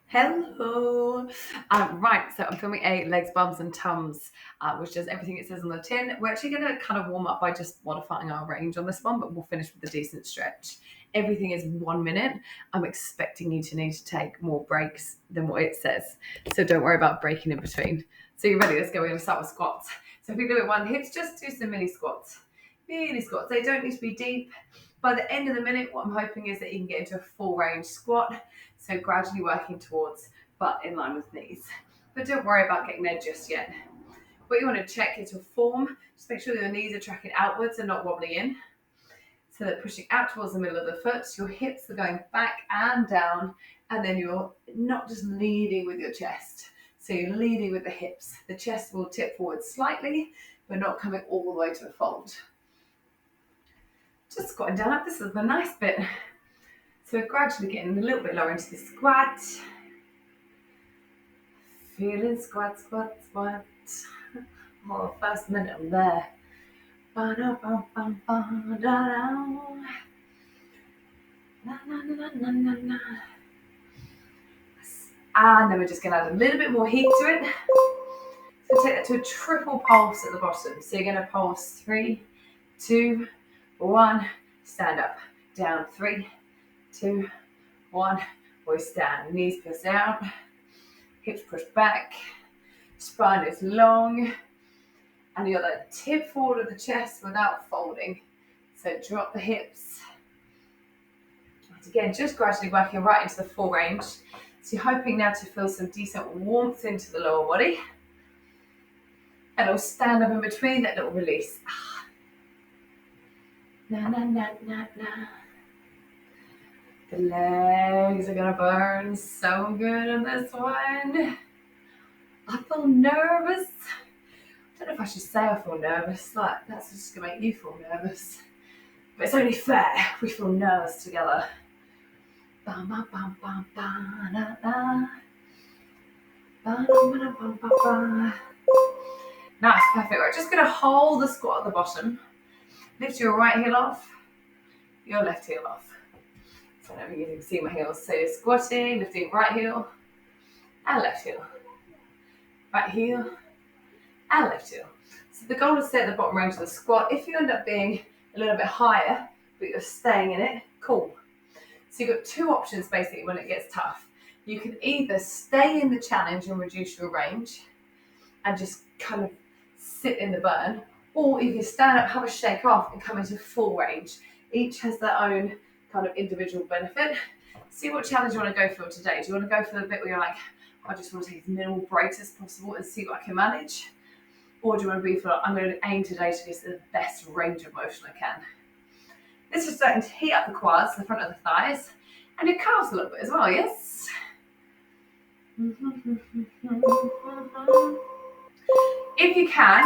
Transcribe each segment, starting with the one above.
Hello. Right, so I'm filming a legs, bums and tums, which does everything it says on the tin. We're actually going to kind of warm up by just modifying our range on this one, but we'll finish with a decent stretch. Everything is 1 minute. I'm expecting you to need to take more breaks than what it says. So don't worry about breaking in between. So you ready? Let's go. We're going to start with squats. So if we do it one hips, just do some mini squats. Mini squats. They don't need to be deep. By the end of the minute, what I'm hoping is that you can get into a full range squat. So gradually working towards butt in line with knees. But don't worry about getting there just yet. What you want to check is your form. Just make sure your knees are tracking outwards and not wobbling in. So they're pushing out towards the middle of the foot. Your hips are going back and down. And then you're not just leading with your chest. So you're leading with the hips. The chest will tip forward slightly, but not coming all the way to a fold. Just squatting down like this is the nice bit. So we're gradually getting a little bit lower into the squat. Feeling squat, squat, squat. Oh, first minute I'm there. And then we're just going to add a little bit more heat to it. So take that to a triple pulse at the bottom. So you're going to pulse 3, 2, 1. Stand up. Down. 3, 2, 1. Voice down. Knees press out. Hips push back. Spine is long. And you're going to tip forward of the chest without folding. So drop the hips. And again, just gradually working right into the full range. So you're hoping now to feel some decent warmth into the lower body. And it'll stand up in between that little release. Na, na, na, na, na. The legs are going to burn so good on this one. I feel nervous. I don't know if I should say I feel nervous. Like, that's just going to make you feel nervous. But it's only fair we feel nervous together. Bum, bum, bum, bum, bum, na, na. Bum, bum, bum, bum, bum. Nice, perfect. We're just going to hold the squat at the bottom. Lift your right heel off, your left heel off. So now you can see my heels. So you're squatting, lifting right heel and left heel. Right heel and left heel. So the goal is to stay at the bottom range of the squat. If you end up being a little bit higher, but you're staying in it, cool. So you've got two options basically when it gets tough. You can either stay in the challenge and reduce your range and just kind of sit in the burn, or you can stand up, have a shake off and come into full range. Each has their own kind of individual benefit. See what challenge you want to go for today. Do you want to go for the bit where you're like, I just want to take as minimal breaks as possible and see what I can manage? Or do you want to be for, I'm going to aim today to get the best range of motion I can? This is starting to heat up the quads, the front of the thighs, and your calves a little bit as well, yes? If you can,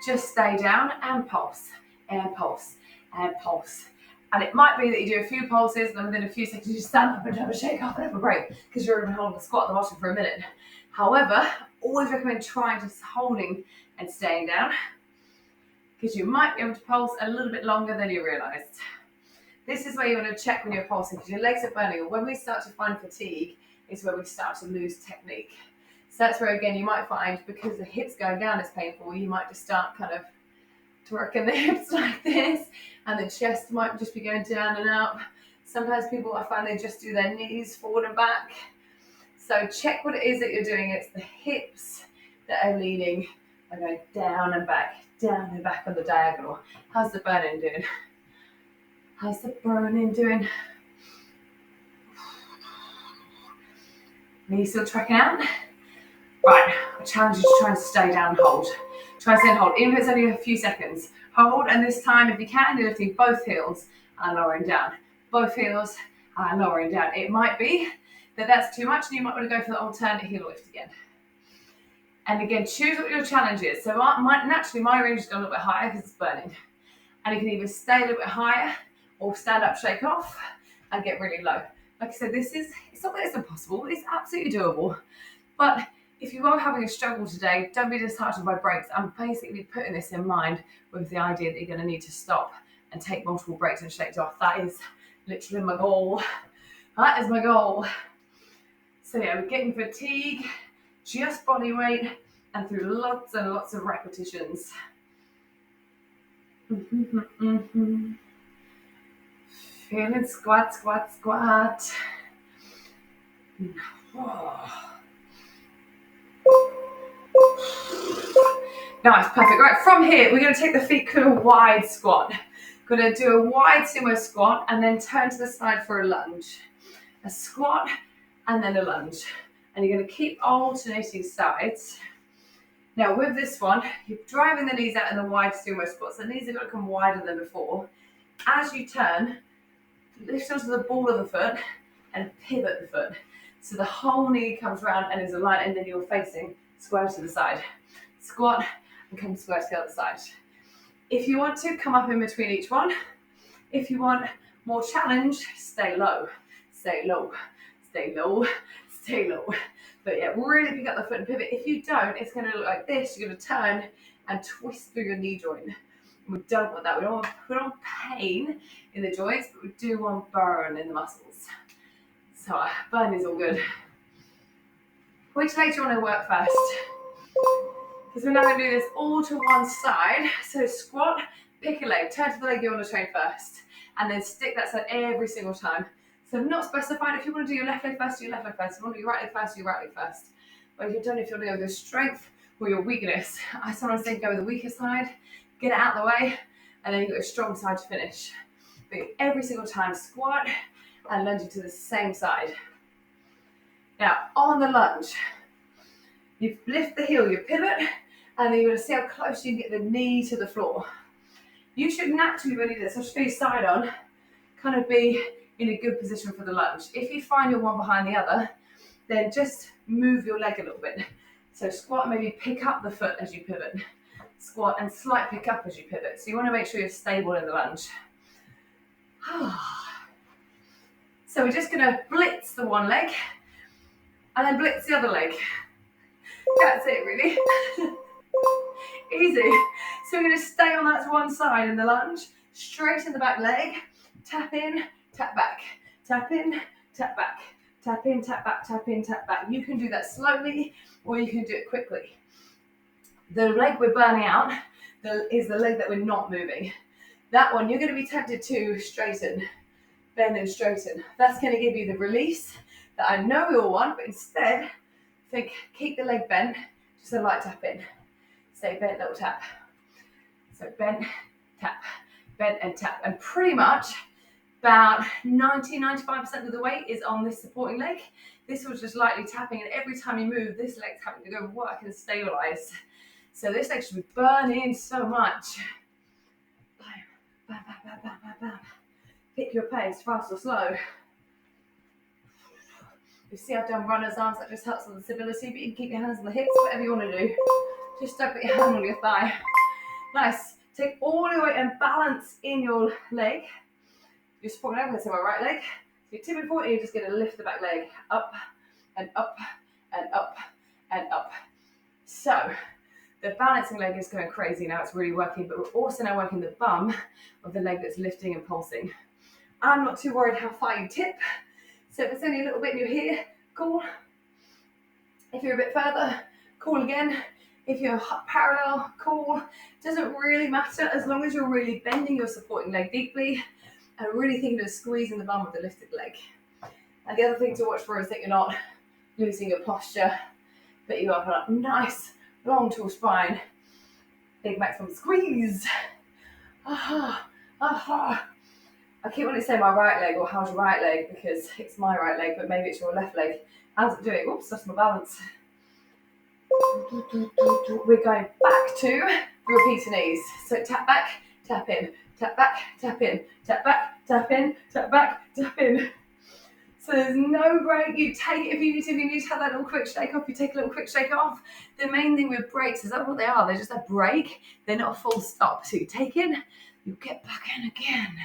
just stay down and pulse, and pulse, and pulse. And it might be that you do a few pulses and then within a few seconds you just stand up and have a shake off and have a break because you're already holding the squat at the bottom for a minute. However, always recommend trying just holding and staying down because you might be able to pulse a little bit longer than you realised. This is where you want to check when you're pulsing because your legs are burning. When we start to find fatigue is where we start to lose technique. So that's where, again, you might find because the hips going down is painful, you might just start kind of twerking the hips like this, and the chest might just be going down and up. Sometimes people, I find they just do their knees forward and back. So check what it is that you're doing. It's the hips that are leaning and going down and back on the diagonal. How's the burning doing? How's the burning doing? Knees still tracking out? Right, I challenge you to try and stay down and hold. Try and stay and hold, even if it's only a few seconds. Hold, and this time, if you can, you're lifting both heels and lowering down. Both heels and lowering down. It might be that that's too much, and you might want to go for the alternate heel lift again. And again, choose what your challenge is. So naturally, my range is going a little bit higher because it's burning. And you can either stay a little bit higher or stand up, shake off, and get really low. Like I said, it's not that it's impossible. It's absolutely doable. But if you are having a struggle today, don't be disheartened by breaks. I'm basically putting this in mind with the idea that you're going to need to stop and take multiple breaks and shake off. That is literally my goal. That is my goal. So yeah, we're getting fatigue, just body weight, and through lots and lots of repetitions. Feeling squat, squat, squat. Nice, perfect. Right, from here, we're going to take the feet to a wide squat. Going to do a wide sumo squat and then turn to the side for a lunge. A squat and then a lunge. And you're going to keep alternating sides. Now with this one, you're driving the knees out in the wide sumo squat. So the knees are going to come wider than before. As you turn, lift onto the ball of the foot and pivot the foot. So the whole knee comes round and is aligned, and then you're facing square to the side. Squat and come square to the other side. If you want to, come up in between each one. If you want more challenge, stay low. Stay low. Stay low. Stay low. But yeah, really pick up the foot and pivot. If you don't, it's going to look like this. You're going to turn and twist through your knee joint. We don't want that. We don't want pain in the joints, but we do want burn in the muscles. So burn is all good. Which leg do you want to work first? Because we're now going to do this all to one side. So squat, pick a leg, turn to the leg you want to train first, and then stick that side every single time. So I'm not specified. If you want to do your left leg first, do your left leg first. If you want to do your right leg first, do your right leg first. But if you don't know if you want to go with your strength or your weakness, I sometimes think go with the weaker side, get it out of the way, and then you've got a strong side to finish. But every single time, squat and lunge to the same side. Now, on the lunge, you lift the heel, you pivot, and then you're going to see how close you can get the knee to the floor. You should naturally, when you do this, I'll show you side on, kind of be in a good position for the lunge. If you find you're one behind the other, then just move your leg a little bit. So squat, maybe pick up the foot as you pivot. Squat and slight pick up as you pivot. So you want to make sure you're stable in the lunge. So we're just going to blitz the one leg and then blitz the other leg. That's it, really. Easy. So we're going to stay on that one side in the lunge, straighten the back leg, tap in, tap back, tap in, tap back, tap in, tap back, tap in, tap back. You can do that slowly or you can do it quickly. The leg we're burning out is the leg that we're not moving. That one, you're going to be tempted to straighten, bend and straighten. That's going to give you the release that I know we all want, but instead, think, keep the leg bent, just a light tap in. Stay bent, little tap. So bent, tap, bent and tap. And pretty much about 90-95% of the weight is on this supporting leg. This was just lightly tapping, and every time you move, this leg's having to go work and stabilize. So this leg should be burning so much. Bam, bam, bam, bam, bam, bam. Pick your pace, fast or slow. You see I've done runner's arms, that just helps with the stability, but you can keep your hands on the hips, whatever you want to do. Just don't put your hand on your thigh. Nice. Take all your weight and balance in your leg. You're supporting over to my right leg. So you're tipping forward and you're just going to lift the back leg up and up and up and up. So the balancing leg is going crazy now. It's really working, but we're also now working the bum of the leg that's lifting and pulsing. I'm not too worried how far you tip. So if it's only a little bit and you're here, cool. If you're a bit further, cool again. If you're parallel, cool. Doesn't really matter as long as you're really bending your supporting leg deeply and really thinking of squeezing the bum of the lifted leg. And the other thing to watch for is that you're not losing your posture, but you have a nice, long, tall spine. Big maximum squeeze. Aha, aha. I keep wanting to say my right leg or how's your right leg because it's my right leg, but maybe it's your left leg. How's it doing? Oops, that's my balance. We're going back to the repeater knees. So tap back, tap in, tap back, tap in, tap back, tap in, tap back, tap in. So there's no break. You take it if you need to have that little quick shake off, you take a little quick shake off. The main thing with breaks is that what they are. They're just a break. They're not a full stop. So you take in, you get back in again.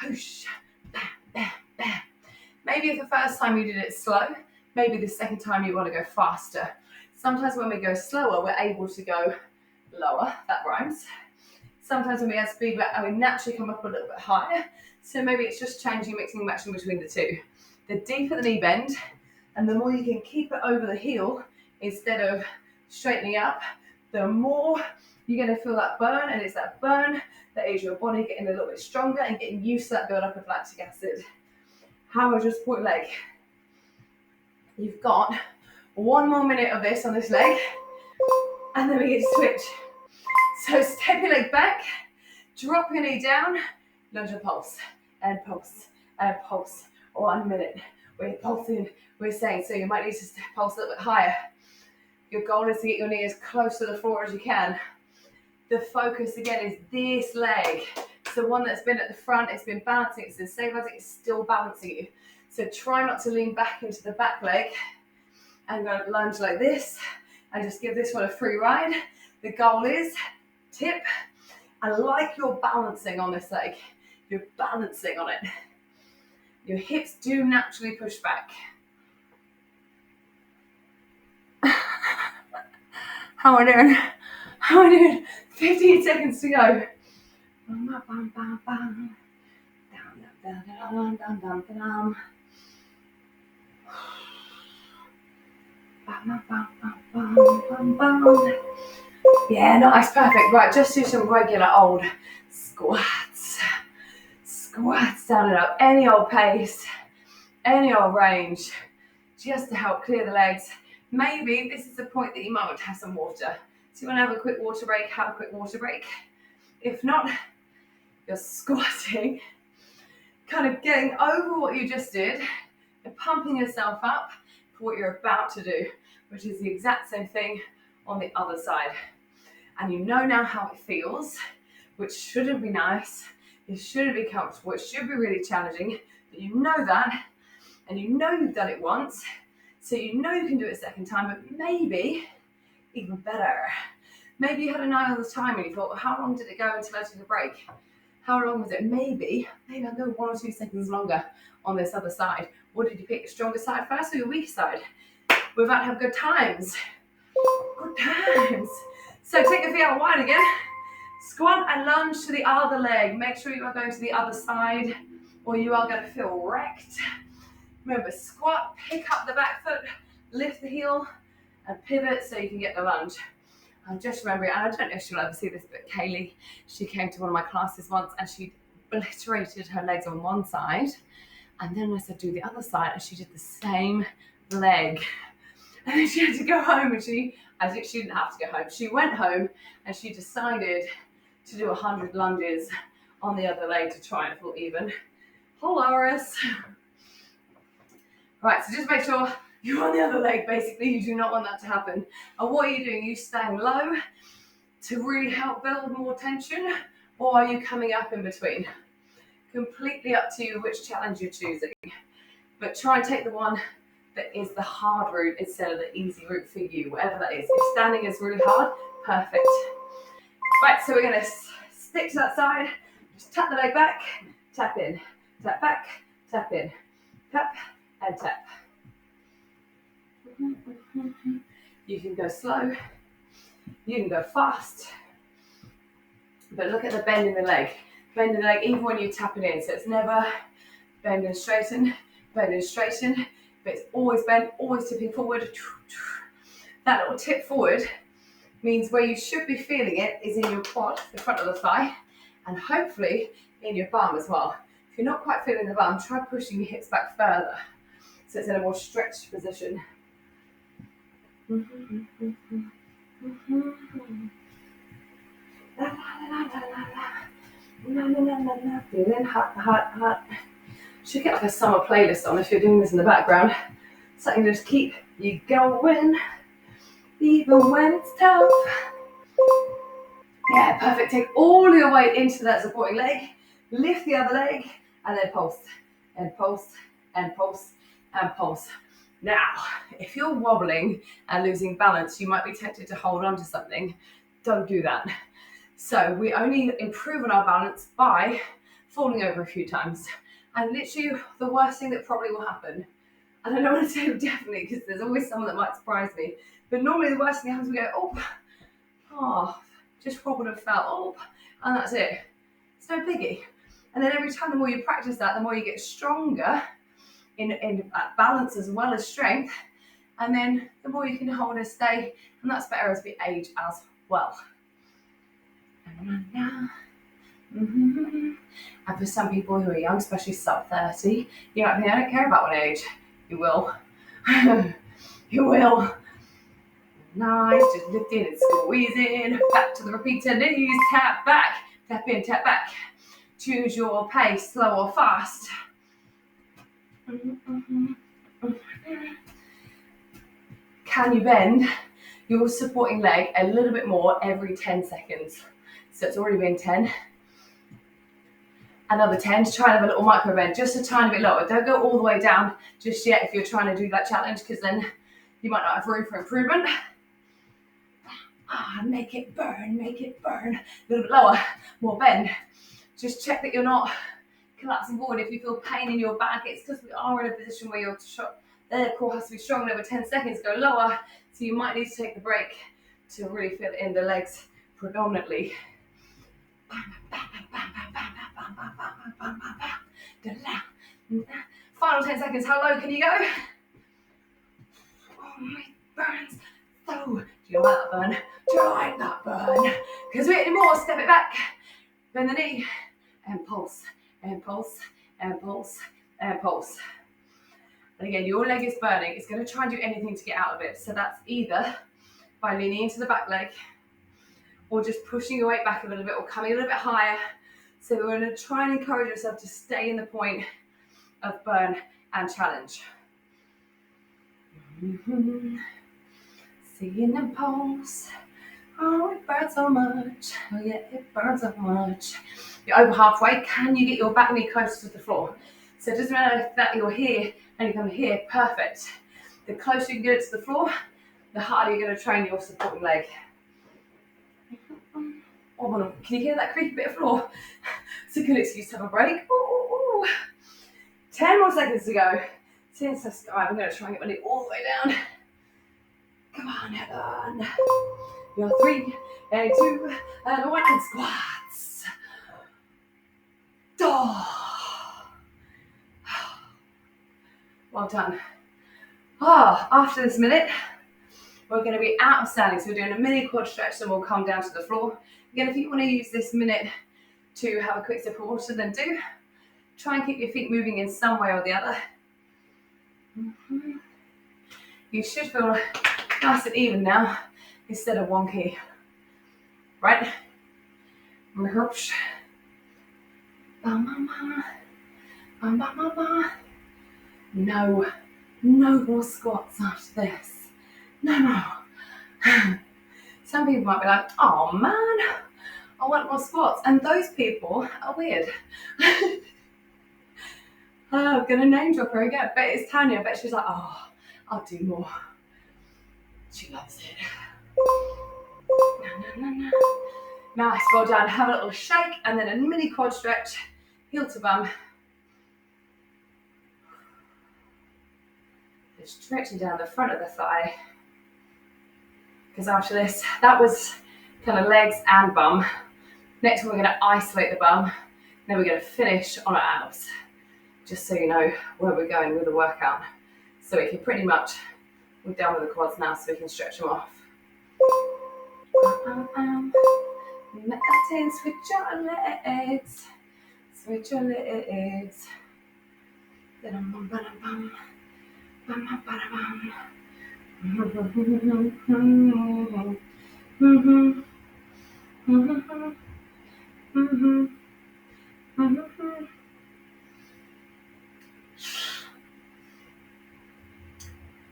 Whoosh, bam, bam, bam. Maybe if the first time you did it slow, maybe the second time you want to go faster. Sometimes when we go slower, we're able to go lower. That rhymes. Sometimes when we add speed, we naturally come up a little bit higher. So maybe it's just changing, mixing and matching between the two. The deeper the knee bend, And the more you can keep it over the heel instead of straightening up, the more you're going to feel that burn. And it's that burn that is your body getting a little bit stronger and getting used to that build-up of lactic acid. How was your support leg? You've got 1 more minute of this on this leg, and then we get to switch. So step your leg back, drop your knee down, lunge and pulse, and pulse, and pulse. 1 minute. We're pulsing, we're saying, so you might need to pulse a little bit higher. Your goal is to get your knee as close to the floor as you can. The focus again is this leg. It's the one that's been at the front, it's been balancing, it's been stabilizing, it's still balancing you. So try not to lean back into the back leg and go lunge like this and just give this one a free ride. The goal is tip. I like you're balancing on this leg. You're balancing on it. Your hips do naturally push back. How are we doing? How are we doing? 15 seconds to go. Bum, bum, bum, bum. Down, down, down, down, down, down. Bum, bum, bum, bum, bum, bum. Yeah, nice, perfect. Right, just do some regular old squats. Squats down and up. Any old pace, any old range, just to help clear the legs. Maybe this is the point that you might want to have some water. So you want to have a quick water break, have a quick water break. If not, you're squatting, kind of getting over what you just did and pumping yourself up for what you're about to do, which is the exact same thing on the other side. And you know now how it feels, which shouldn't be nice, it shouldn't be comfortable, it should be really challenging, but you know that, and you know you've done it once, so you know you can do it a second time, but maybe even better. Maybe you had an eye on the time and you thought, well, how long did it go until I took a break? How long was it? Maybe I'll go 1 or 2 seconds longer on this other side. What did you pick, your stronger side first or your weak side? We're about to have good times. Good times. So take your feet out wide again. Squat and lunge to the other leg. Make sure you are going to the other side or you are going to feel wrecked. Remember, squat, pick up the back foot, lift the heel, and pivot so you can get the lunge. I'm just remembering, and I don't know if she'll ever see this, but Kaylee, she came to one of my classes once and she obliterated her legs on one side. And then I said, do the other side, and she did the same leg. And then she had to go home, and she didn't have to go home. She went home and she decided to do 100 lunges on the other leg to try and feel even. Hilarious. Right, so just make sure you're on the other leg, basically. You do not want that to happen. And what are you doing? Are you staying low to really help build more tension, or are you coming up in between? Completely up to you which challenge you're choosing. But try and take the one that is the hard route instead of the easy route for you, whatever that is. If standing is really hard, perfect. Right, so we're going to stick to that side. Just tap the leg back, tap in, tap back, tap in, tap, and tap. You can go slow, you can go fast, but look at the bend in the leg. Bend in the leg even when you're tapping in, so it's never bend and straighten, but it's always bend, always tipping forward. That little tip forward means where you should be feeling it is in your quad, the front of the thigh, and hopefully in your bum as well. If you're not quite feeling the bum, try pushing your hips back further so it's in a more stretched position. Feeling hot, hot, hot. Should get like a summer playlist on if you're doing this in the background. Something to just keep you going, even when it's tough. Yeah, perfect. Take all your weight into that supporting leg. Lift the other leg, and then pulse, and pulse, and pulse, and pulse. Now, if you're wobbling and losing balance, you might be tempted to hold on to something. Don't do that. So we only improve on our balance by falling over a few times. And literally the worst thing that probably will happen, and I don't want to say definitely because there's always someone that might surprise me, but normally the worst thing that happens, we go, just wobbled and fell, and that's it. It's no biggie. And then every time, the more you practice that, the more you get stronger in balance as well as strength. And then the more you can hold and stay, and that's better as we age as well. And for some people who are young, especially sub 30, you might think, I don't care about what age. You will. You will. Nice, just lift in and squeeze in. Back to the repeater knees, tap back, tap in, tap back. Choose your pace, slow or fast. Can you bend your supporting leg a little bit more every 10 seconds? So it's already been 10. Another 10 to try and have a little micro bend, just a tiny bit lower. Don't go all the way down just yet if you're trying to do that challenge, because then you might not have room for improvement. Make it burn, make it burn. A little bit lower, more bend. Just check that you're not collapsing forward. If you feel pain in your back, it's because we are in a position where your core has to be strong. Over 10 seconds, go lower. So you might need to take the break to really feel it in the legs predominantly. Final 10 seconds. How low can you go? Oh, my burns. So, do you like that burn? Do you like that burn? Because we're getting more. Step it back. Bend the knee. And pulse. And pulse. And pulse. And pulse. And again, your leg is burning. It's going to try and do anything to get out of it. So that's either by leaning into the back leg, or just pushing your weight back a little bit, or coming a little bit higher. So we're going to try and encourage yourself to stay in the point of burn and challenge. Seeing the pulse. Oh, it burns so much. Oh yeah, it burns so much. You're over halfway. Can you get your back knee close to the floor? So it doesn't matter if that you're here and you come here, perfect. The closer you can get it to the floor, the harder you're going to train your supporting leg. Oh, can you hear that creaky bit of floor? It's a good excuse to have a break. Ooh. 10 more seconds to go. Since the sky, I'm going to try and get my knee all the way down. Come on, Helen. You're 3 and 2 and 1 and squats. Oh. Well done. After this minute, we're going to be out of standing. So we're doing a mini quad stretch, and we'll come down to the floor. Again, if you want to use this minute to have a quick sip of water, then do. Try and keep your feet moving in some way or the other. You should feel nice and even now, instead of wonky. Right? No more squats after this. No. Some people might be like, oh man, I want more squats. And those people are weird. I'm going to name drop her again. But it's Tanya. I bet she's like, oh, I'll do more. She loves it. No. Nice, well done. Have a little shake and then a mini quad stretch, heel to bum. Just stretching down the front of the thigh. Because after this, that was kind of legs and bum. Next, we're going to isolate the bum. Then we're going to finish on our abs. Just so you know where we're going with the workout. So we can pretty much, we're done with the quads now, so we can stretch them off. Mountain, switch your legs. Switch your legs.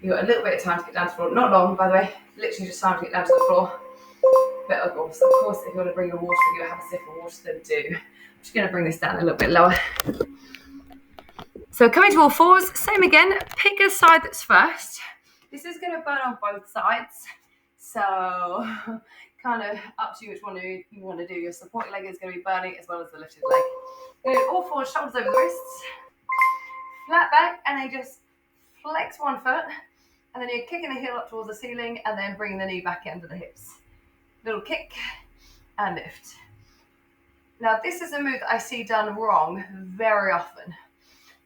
You've got a little bit of time to get down to the floor. Not long, by the way. Literally just time to get down to the floor. But of course, if you want to bring your water with you, have a sip of water, then do. I'm just going to bring this down a little bit lower. So coming to all fours, same again. Pick a side that's first. This is going to burn on both sides. So kind of up to you which one you want to do. Your supporting leg is going to be burning as well as the lifted leg. All fours, shoulders over the wrists. Flat back, and then just flex one foot. And then you're kicking the heel up towards the ceiling and then bringing the knee back under the hips. Little kick and lift. Now this is a move that I see done wrong very often.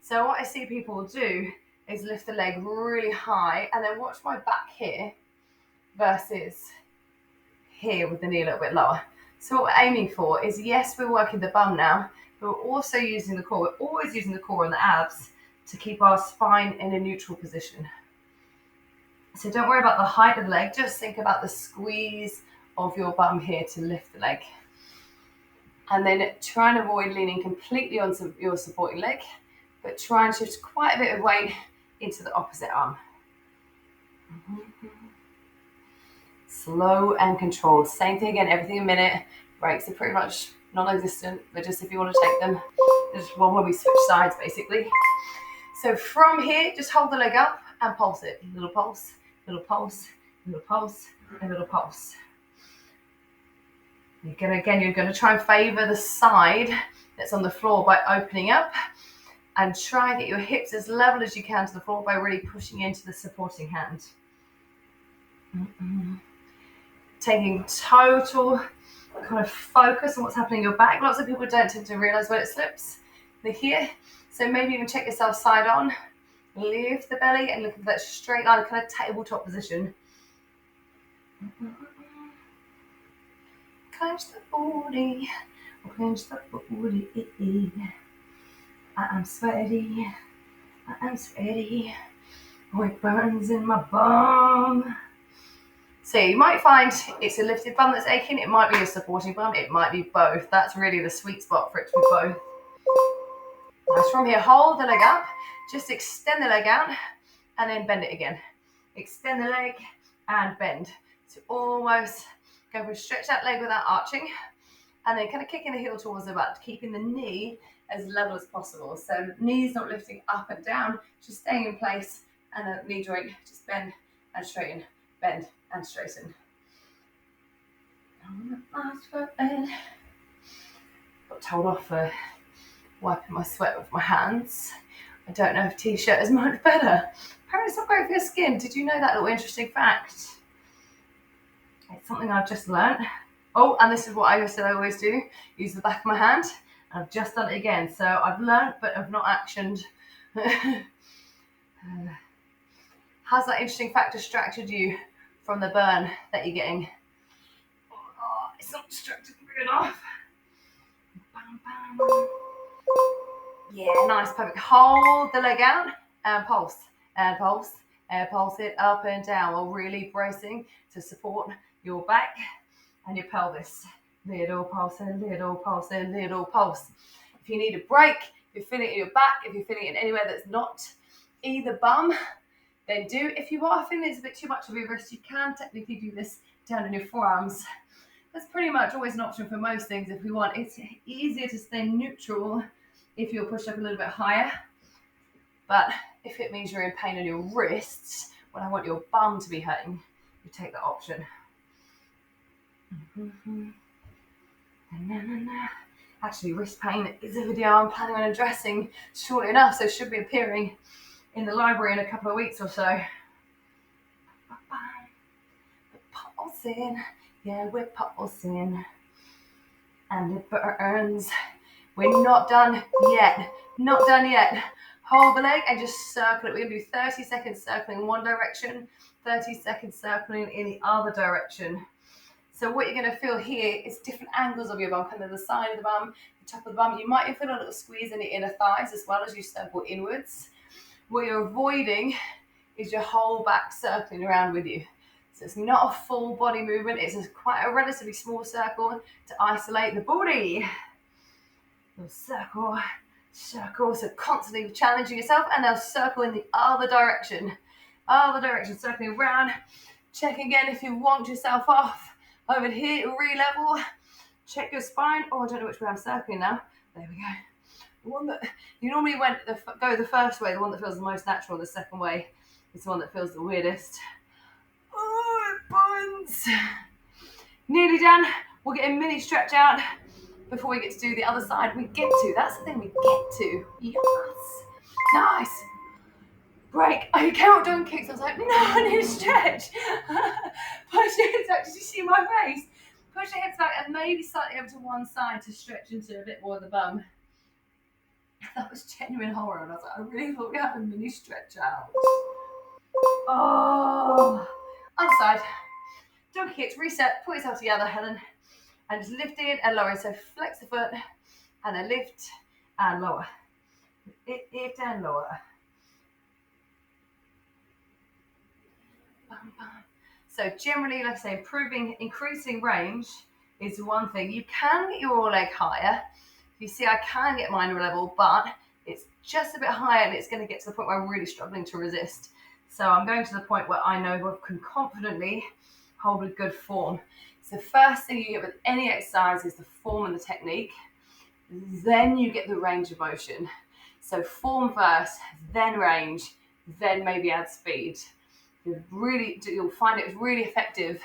So what I see people do is lift the leg really high and then watch my back here versus here with the knee a little bit lower. So what we're aiming for is, yes, we're working the bum now, but we're also using the core. We're always using the core and the abs to keep our spine in a neutral position. So don't worry about the height of the leg, just think about the squeeze of your bum here to lift the leg. And then try and avoid leaning completely on your supporting leg, but try and shift quite a bit of weight into the opposite arm. Slow and controlled. Same thing again, everything a minute. Breaks are pretty much non-existent, but just if you want to take them, there's one where we switch sides basically. So from here, just hold the leg up and pulse it. Little pulse, little pulse, little pulse, and little pulse. You're going to try and favor the side that's on the floor by opening up, and try and get your hips as level as you can to the floor by really pushing into the supporting hand. Taking total kind of focus on what's happening in your back. Lots of people don't tend to realize when it slips. They're here. So maybe even check yourself side on. Lift the belly and look at that straight line, kind of tabletop position. Clench the booty. Clench the booty. I'm sweaty. I'm sweaty. Oh, it burns in my bum. So you might find it's a lifted bum that's aching. It might be a supporting bum. It might be both. That's really the sweet spot for it to be both. Nice. From here, hold the leg up. Just extend the leg out and then bend it again. Extend the leg and bend. So almost go for a stretch that leg without arching. And then kind of kicking the heel towards the butt, keeping the knee as level as possible. So knees not lifting up and down, just staying in place. And the knee joint, just bend and straighten, bend and straighten. Got told off for wiping my sweat with my hands. I don't know if t-shirt is much better. Apparently it's not great for your skin. Did you know that little interesting fact? It's something I've just learnt. Oh, and this is what I always do. Use the back of my hand. I've just done it again. So I've learnt, but I've not actioned. Has that interesting fact distracted you from the burn that you're getting? Oh, it's not distracted me enough. Bam, bam. Yeah, nice, perfect. Hold the leg out and pulse, and pulse, and pulse it up and down while really bracing to support your back and your pelvis. Little pulse and little pulse and little pulse. If you need a break, if you're feeling it in your back, if you're feeling it anywhere that's not either bum, then do. If you are feeling it's a bit too much of your wrist, you can technically do this down in your forearms. That's pretty much always an option for most things if we want. It's easier to stay neutral if you're pushed up a little bit higher. But if it means you're in pain on your wrists, when I want your bum to be hurting, you take that option. Actually, wrist pain is a video I'm planning on addressing shortly enough, so it should be appearing in the library in a couple of weeks or so. Pulsing, yeah, we're pulsing, and it burns. We're not done yet. Not done yet. Hold the leg and just circle it. We're going to do 30 seconds circling in one direction, 30 seconds circling in the other direction. So what you're going to feel here is different angles of your bum, kind of the side of the bum, the top of the bum. You might feel a little squeeze in the inner thighs as well as you circle inwards. What you're avoiding is your whole back circling around with you. So it's not a full body movement. It's quite a relatively small circle to isolate the body. Little circle, circle. So constantly challenging yourself, and now circle in the other direction. Other direction, circling around. Check again if you want yourself off. Over here, re-level. Check your spine. Oh, I don't know which way I'm circling now. There we go. The one that you normally go the first way, the one that feels the most natural. The second way is the one that feels the weirdest. Oh, it burns. Nearly done. We'll get a mini stretch out before we get to do the other side. We get to. That's the thing we get to. Yes. Nice. Break. I came up doing kicks. I was like, no, I need a stretch. Push your hips back. Did you see my face? Push your hips back and maybe slightly over to one side to stretch into a bit more of the bum. That was genuine horror. And I was like, I really thought we had a mini stretch out. Oh, other side. Donkey kicks, reset, put yourself together, Helen. And just lift it and lower it. So flex the foot and then lift and lower. Lift and lower. Bum, bum. So generally, like I say, increasing range is one thing. You can get your leg higher. You see, I can get mine to a level, but it's just a bit higher and it's going to get to the point where I'm really struggling to resist. So I'm going to the point where I know I can confidently hold a good form. So first thing you get with any exercise is the form and the technique. Then you get the range of motion. So form first, then range, then maybe add speed. You'll find it really effective.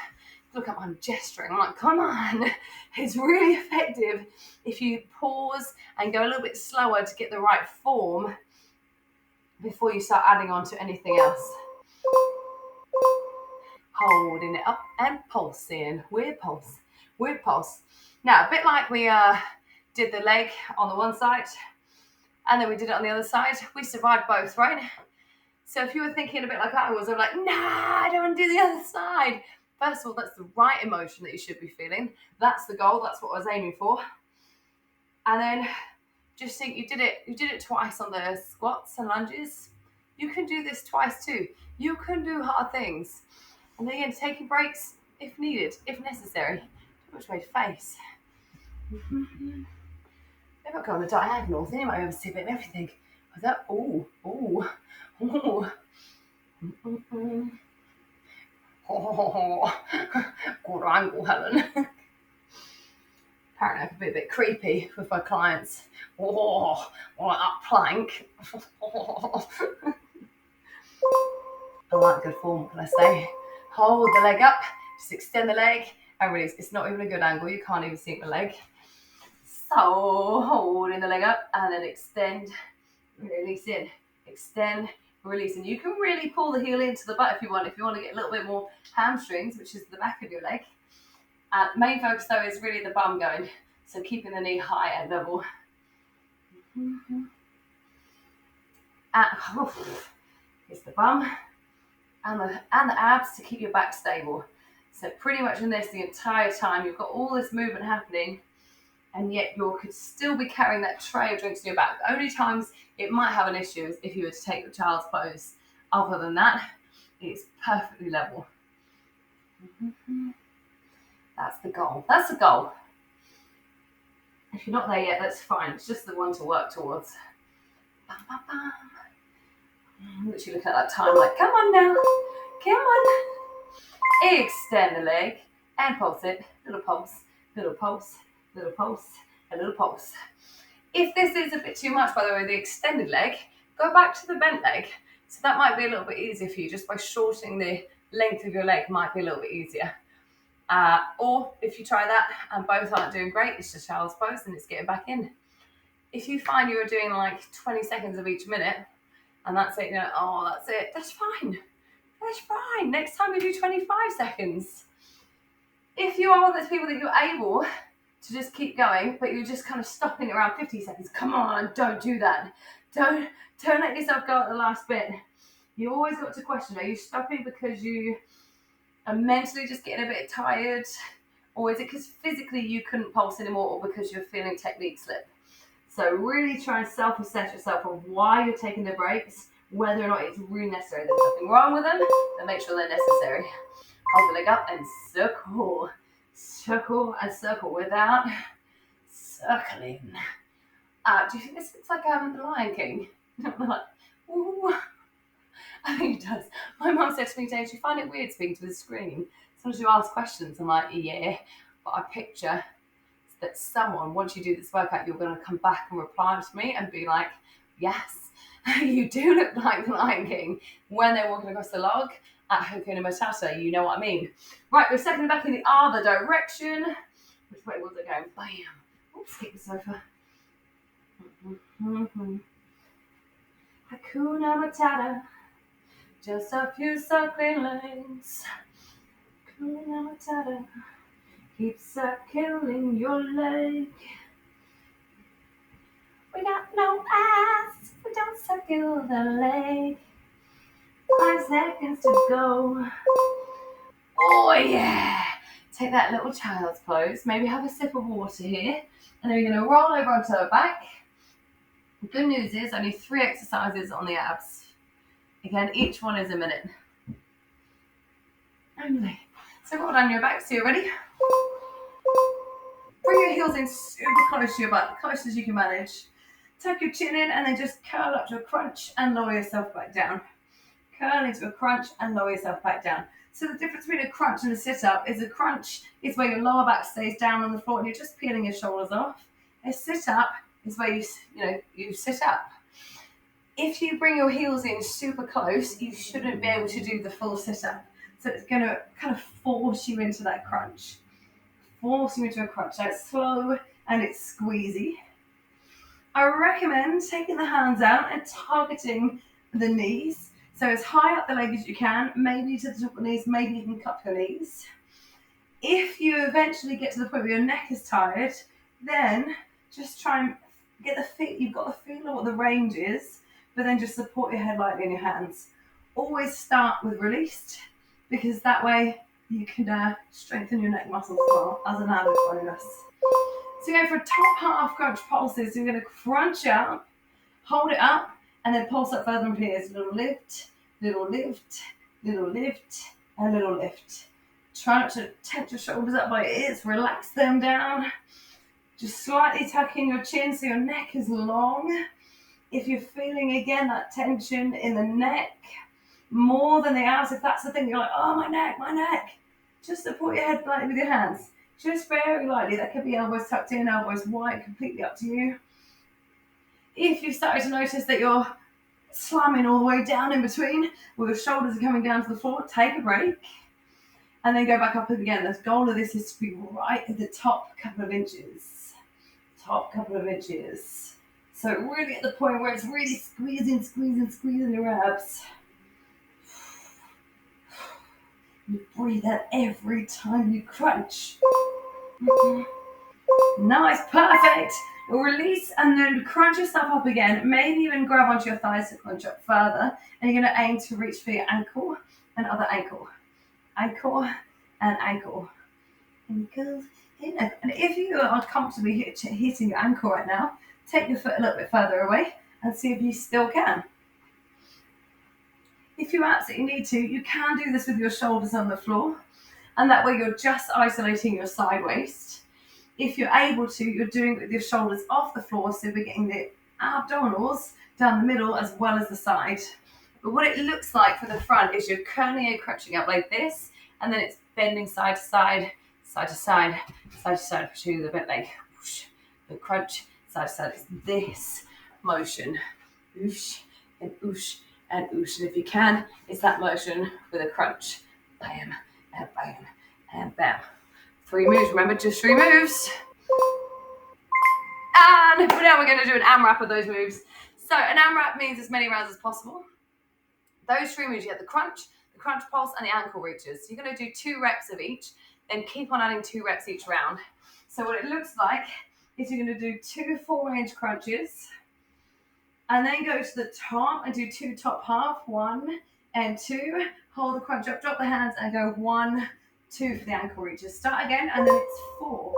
Look, I'm gesturing. I'm like, come on. It's really effective if you pause and go a little bit slower to get the right form before you start adding on to anything else. Holding it up and pulsing. Weird pulse. Weird pulse. Now, a bit like we did the leg on the one side and then we did it on the other side. We survived both, right? So if you were thinking a bit like I was, I'm like, nah, I don't want to do the other side. First of all, that's the right emotion that you should be feeling. That's the goal. That's what I was aiming for. And then just think you did it twice on the squats and lunges. You can do this twice too. You can do hard things. And then again, taking breaks if needed, if necessary. Which way to face? Maybe I'll go on a diagonal. Then you might be able to see a bit of everything. Was that? Ooh. Oh, good angle, Helen. Apparently I can be a bit creepy with my clients. Oh, like that plank. I like good form, what can I say? Hold the leg up, just extend the leg and release. It's not even a good angle, you can't even see the leg. So holding the leg up and then extend, release in, extend, release in. You can really pull the heel into the butt if you want to get a little bit more hamstrings, which is the back of your leg. Main focus though is really the bum going, so keeping the knee high and level. It's the bum and the abs to keep your back stable. So pretty much in this the entire time you've got all this movement happening and yet you could still be carrying that tray of drinks in your back. The only times it might have an issue is if you were to take the child's pose. Other than that, it's perfectly level. That's the goal. That's the goal. If you're not there yet, that's fine. It's just the one to work towards. Bam, bam, bam. Literally looking at that time like, come on now. Come on. Extend the leg and pulse it. Little pulse, little pulse, little pulse, a little pulse. If this is a bit too much, by the way, the extended leg, go back to the bent leg. So that might be a little bit easier for you. Just by shortening the length of your leg might be a little bit easier. Or if you try that and both aren't doing great, it's just child's pose and it's getting back in. If you find you're doing like 20 seconds of each minute and that's it, that's it, that's fine. That's fine. Next time we do 25 seconds. If you are one of those people that you're able to just keep going, but you're just kind of stopping around 50 seconds, come on, don't do that. Don't let yourself go at the last bit. You always got to question, are you stopping because you are mentally just getting a bit tired? Or is it because physically you couldn't pulse anymore or because you're feeling technique slip? So really try and self-assess yourself on why you're taking the breaks, whether or not it's really necessary. There's nothing wrong with them, but make sure they're necessary. Hold the leg up and circle. Circle and circle without circling. Do you think this looks like the Lion King? Like, ooh. I think it does. My mum said to me today, do you find it weird speaking to the screen? Sometimes you ask questions, I'm like, yeah, but I picture that someone, once you do this workout, you're going to come back and reply to me and be like, yes, you do look like the Lion King when they're walking across the log at Hakuna Matata, you know what I mean. Right, we're stepping back in the other direction. Which way was it going? Bam. Oops, hit the sofa. Hakuna Matata. Just a few circling legs. Hakuna Matata. Keep circling your leg. We got no ass, we don't circle the leg. 5 seconds to go. Oh yeah! Take that little child's pose. Maybe have a sip of water here. And then you're going to roll over onto our back. The good news is only 3 exercises on the abs. Again, each one is a minute. Only. So roll down your back. So you're ready? Bring your heels in super close to your butt, close as you can manage. Tuck your chin in and then just curl up to a crunch and lower yourself back down. Curl into a crunch and lower yourself back down. So the difference between a crunch and a sit-up is a crunch is where your lower back stays down on the floor and you're just peeling your shoulders off. A sit-up is where you sit up. If you bring your heels in super close, you shouldn't be able to do the full sit-up. So it's going to kind of force you into that crunch. Force you into a crunch. So it's slow and it's squeezy. I recommend taking the hands out and targeting the knees. So as high up the leg as you can, maybe to the top of the knees, maybe you can cup your knees. If you eventually get to the point where your neck is tired, then just try and get the feel. You've got the feel of what the range is, but then just support your head lightly in your hands. Always start with released, because that way you can strengthen your neck muscles as well as an added bonus. So go for top half crunch pulses. So you're going to crunch up, hold it up, and then pulse up further from here. So little lift, little lift, little lift, and little lift. Try not to tense your shoulders up by your ears. Relax them down. Just slightly tuck in your chin so your neck is long. If you're feeling, again, that tension in the neck, more than the abs, if that's the thing, you're like, oh, my neck. Just support your head lightly with your hands. Just very lightly. That could be elbows tucked in, elbows wide, completely up to you. If you've started to notice that you're slamming all the way down in between, where your shoulders are coming down to the floor, take a break. And then go back up again. The goal of this is to be right at the top couple of inches. Top couple of inches. So really at the point where it's really squeezing your abs. You breathe out every time you crunch. Nice, perfect. Release and then crunch yourself up again. Maybe even grab onto your thighs to crunch up further. And you're going to aim to reach for your ankle and other ankle. Ankle and ankle. Ankles. And if you are comfortably hitting your ankle right now, take your foot a little bit further away and see if you still can. If you absolutely need to, you can do this with your shoulders on the floor, and that way you're just isolating your side waist. If you're able to, you're doing it with your shoulders off the floor, so we're getting the abdominals down the middle as well as the side. But what it looks like for the front is you're curling and crunching up like this, and then it's bending side to side, side to side, side to side to the bent leg. Whoosh, the crunch, side to side. It's this motion. Oosh and oosh and oosh. And if you can, it's that motion with a crunch. Bam, and bam, and bam. 3 moves, remember, just 3 moves. And now we're going to do an AMRAP of those moves. So an AMRAP means as many rounds as possible. Those 3 moves, you get the crunch pulse, and the ankle reaches. So you're going to do 2 reps of each, then keep on adding 2 reps each round. So what it looks like is you're going to do 2 full range crunches, and then go to the top and do 2 top half, 1 and 2. Hold the crunch up, drop the hands, and go 1, 2 for the ankle reaches. Start again, and then it's 4.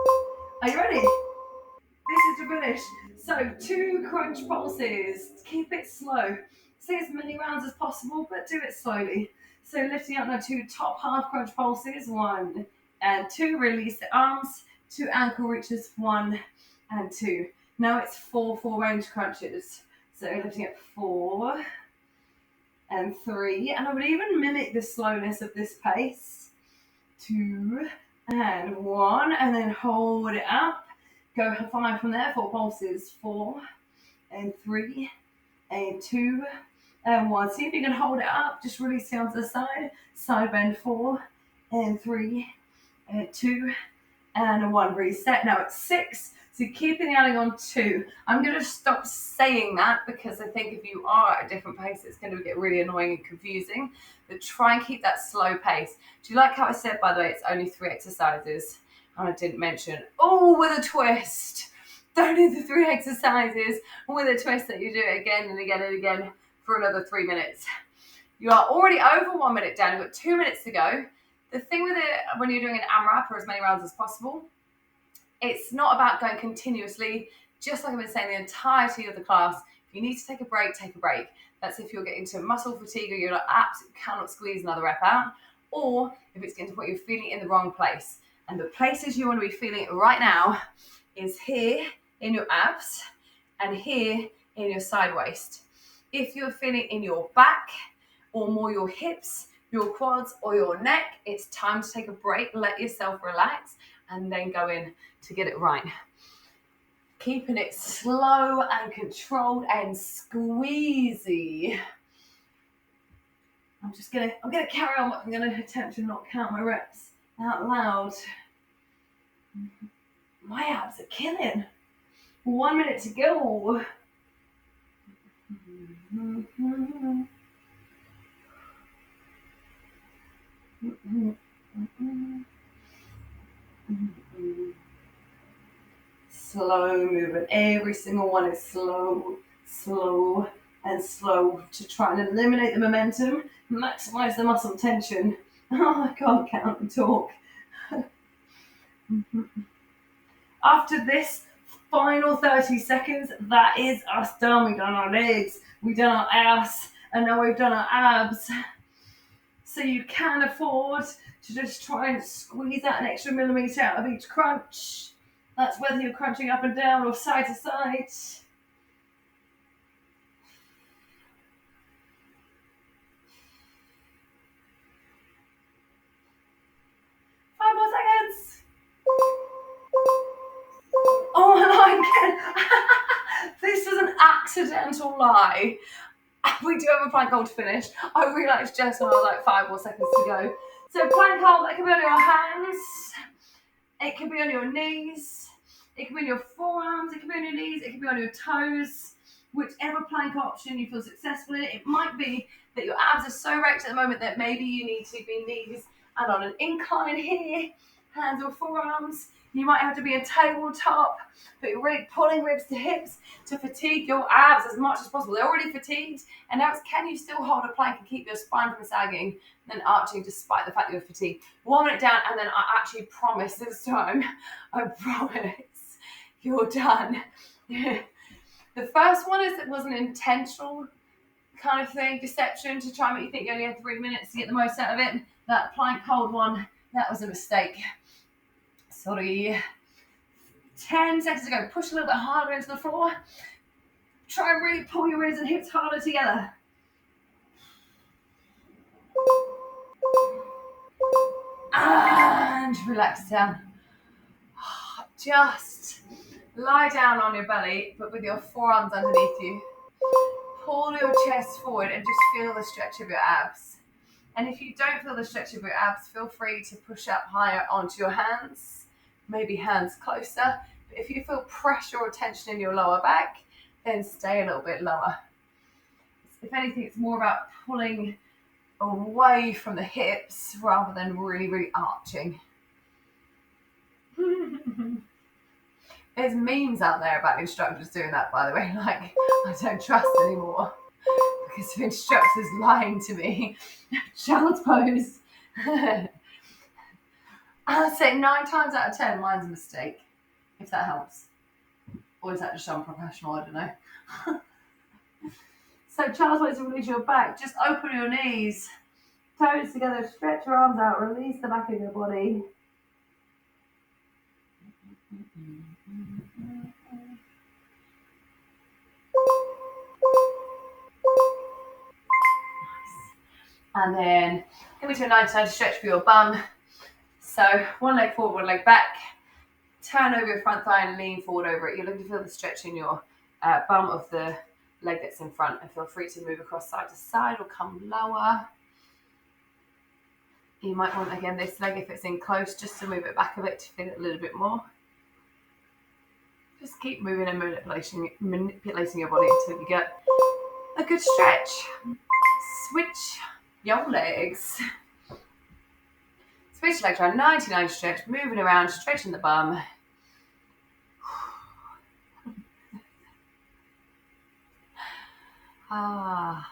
Are you ready? This is to finish. So 2 crunch pulses. Keep it slow. Say as many rounds as possible, but do it slowly. So lifting up now 2 top half crunch pulses, 1 and 2. Release the arms, 2 ankle reaches, 1 and 2. Now it's 4 full range crunches. So lifting up 4 and 3. And I would even mimic the slowness of this pace. 2 and 1. And then hold it up. Go 5 from there. 4 pulses. 4 and 3 and 2 and 1. See if you can hold it up. Just release the arms to the side. Side bend. 4 and 3 and 2 and 1. Reset. Now it's 6. So keeping adding on 2. I'm going to stop saying that because I think if you are at a different pace, it's going to get really annoying and confusing. But try and keep that slow pace. Do you like how I said, by the way, it's only 3 exercises? And I didn't mention, with a twist. Don't do the 3 exercises with a twist that you do it again and again and again for another 3 minutes. You are already over 1 minute down. You've got 2 minutes to go. The thing with it, when you're doing an AMRAP or as many rounds as possible, it's not about going continuously. Just like I've been saying the entirety of the class, if you need to take a break, take a break. That's if you're getting to muscle fatigue or you're like, absolutely cannot squeeze another rep out, or if it's getting to what you're feeling in the wrong place. And the places you want to be feeling it right now is here in your abs and here in your side waist. If you're feeling in your back or more your hips, your quads or your neck, it's time to take a break, let yourself relax, and then go in to get it right. Keeping it slow and controlled and squeezy. I'm gonna carry on. I'm gonna attempt to not count my reps out loud. My abs are killing. 1 minute to go. Slow movement. Every single one is slow, slow, and slow to try and eliminate the momentum, maximize the muscle tension. Oh, I can't count and talk. After this final 30 seconds, that is us done. We've done our legs, we've done our ass, and now we've done our abs. So you can afford to just try and squeeze out an extra millimeter out of each crunch. That's whether you're crunching up and down or side to side. 5 more seconds. Oh, I like it. This is an accidental lie. We do have a plank hold to finish. I realised just when I was like 5 more seconds to go. So plank hold, that can be on your hands. It can be on your knees. It can be on your forearms. It can be on your knees. It can be on your toes. Whichever plank option you feel successful in. It might be that your abs are so wrecked at the moment that maybe you need to be knees and on an incline here, hands or forearms. You might have to be a tabletop, but you're really pulling ribs to hips to fatigue your abs as much as possible. They're already fatigued, and now it's can you still hold a plank and keep your spine from sagging and arching despite the fact that you're fatigued. 1 minute down, and then I actually promise this time, I promise you're done. The first one was an intentional kind of thing, deception to try and make you think you only had 3 minutes to get the most out of it. That plank hold one, that was a mistake. Sorry. 10 seconds to go. Push a little bit harder into the floor. Try and really pull your ribs and hips harder together. And relax down. Just lie down on your belly, but with your forearms underneath you. Pull your chest forward and just feel the stretch of your abs. And if you don't feel the stretch of your abs, feel free to push up higher onto your hands, maybe hands closer. But if you feel pressure or tension in your lower back, then stay a little bit lower. If anything, it's more about pulling away from the hips rather than really, really arching. There's memes out there about instructors doing that, by the way. Like, I don't trust anymore because of instructors lying to me. Child's pose. I'd say 9 times out of 10, mine's a mistake, if that helps. Or is that just unprofessional? I don't know. So child's pose to release your back. Just open your knees. Toes together. Stretch your arms out. Release the back of your body. And then give me to a 90 stretch for your bum. So 1 leg forward, 1 leg back. Turn over your front thigh and lean forward over it. You're looking to feel the stretch in your bum of the leg that's in front. And feel free to move across side to side or come lower. You might want, again, this leg, if it's in close, just to move it back a bit to feel it a little bit more. Just keep moving and manipulating your body until you get a good stretch. Switch your legs. Switch legs around 99 stretch, moving around, stretching the bum. Ah.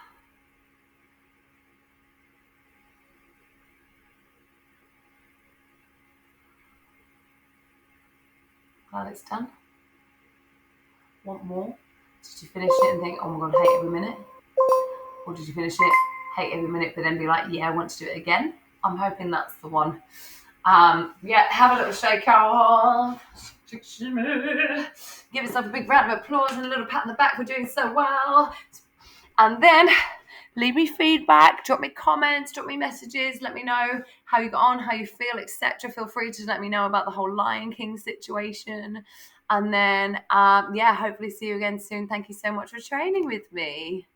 Glad it's done. Want more? Did you finish it and think, oh my God, hate every minute? Or did you finish it, hate every minute, but then be like, yeah, I want to do it again? I'm hoping that's the one. Yeah, have a little shake off. Give yourself a big round of applause and a little pat on the back for doing so well. And then leave me feedback, drop me comments, drop me messages, let me know how you got on, how you feel, etc. Feel free to let me know about the whole Lion King situation. And then, yeah, hopefully see you again soon. Thank you so much for training with me.